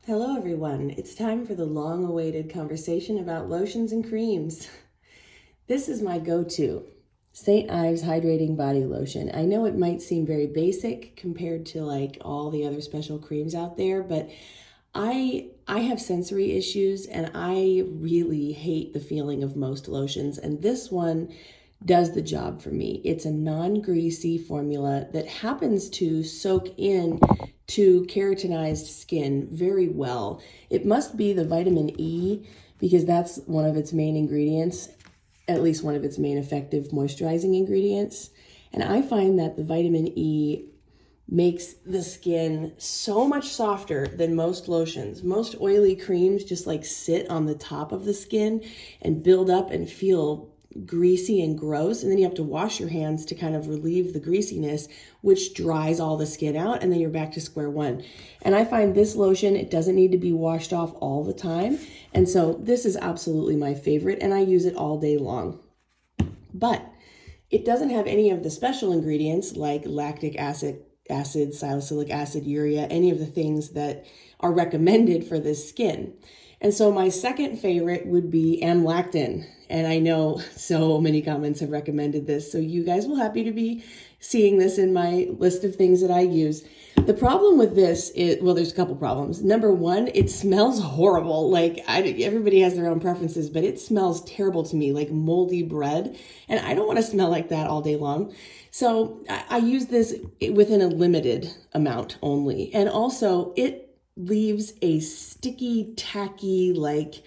Hello everyone, it's time for the long-awaited conversation about lotions and creams. This is my go-to, St. Ives Hydrating Body Lotion. I know it might seem very basic compared to like all the other special creams out there, but I have sensory issues and I really hate the feeling of most lotions, and this one does the job for me. It's a non-greasy formula that happens to soak in to keratinized skin very well. It must be the vitamin E because that's one of its main ingredients, at least one of its main effective moisturizing ingredients. And I find that the vitamin E makes the skin so much softer than most lotions. Most oily creams just like sit on the top of the skin and build up and feel greasy and gross, and then you have to wash your hands to kind of relieve the greasiness, which dries all the skin out, and then you're back to square one. And I find this lotion, it doesn't need to be washed off all the time, and so this is absolutely my favorite, and I use it all day long. But it doesn't have any of the special ingredients like lactic acid, salicylic acid, urea, any of the things that are recommended for this skin. And so my second favorite would be AmLactin. And I know so many comments have recommended this, so you guys will happy to be seeing this in my list of things that I use. The problem with this is, well, there's a couple problems. Number one, it smells horrible. Like everybody has their own preferences, but it smells terrible to me, like moldy bread. And I don't want to smell like that all day long. So I use this within a limited amount only. And also it leaves a sticky, tacky, like,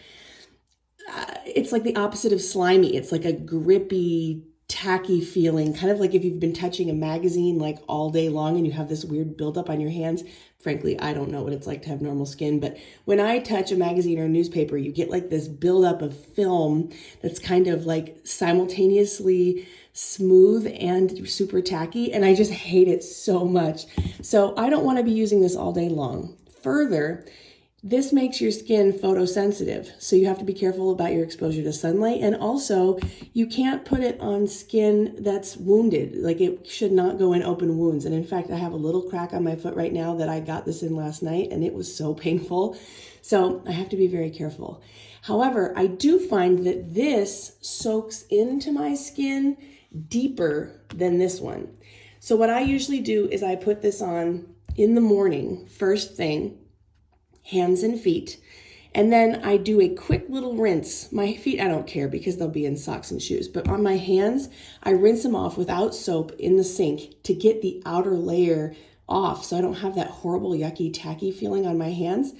it's like the opposite of slimy. It's like a grippy, tacky feeling, kind of like if you've been touching a magazine like all day long and you have this weird buildup on your hands. Frankly, I don't know what it's like to have normal skin, but when I touch a magazine or a newspaper, you get like this buildup of film that's kind of like simultaneously smooth and super tacky, and I just hate it so much. So I don't want to be using this all day long. Further, this makes your skin photosensitive, so you have to be careful about your exposure to sunlight, and also you can't put it on skin that's wounded. Like, it should not go in open wounds. And in fact, I have a little crack on my foot right now that I got this in last night, and it was so painful. So I have to be very careful. However, I do find that this soaks into my skin deeper than this one. So what I usually do is I put this on in the morning, first thing, hands and feet. And then I do a quick little rinse. My feet, I don't care because they'll be in socks and shoes. But on my hands, I rinse them off without soap in the sink to get the outer layer off so I don't have that horrible, yucky, tacky feeling on my hands.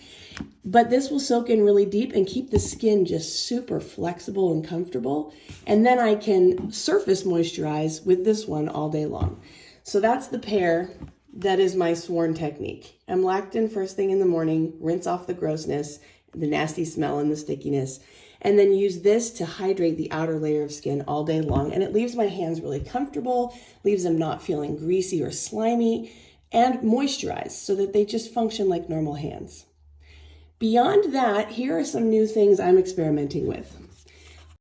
But this will soak in really deep and keep the skin just super flexible and comfortable. And then I can surface moisturize with this one all day long. So that's the pair. That is my sworn technique. AmLactin first thing in the morning, rinse off the grossness, the nasty smell and the stickiness, and then use this to hydrate the outer layer of skin all day long. And it leaves my hands really comfortable, leaves them not feeling greasy or slimy, and moisturized so that they just function like normal hands. Beyond that, here are some new things I'm experimenting with.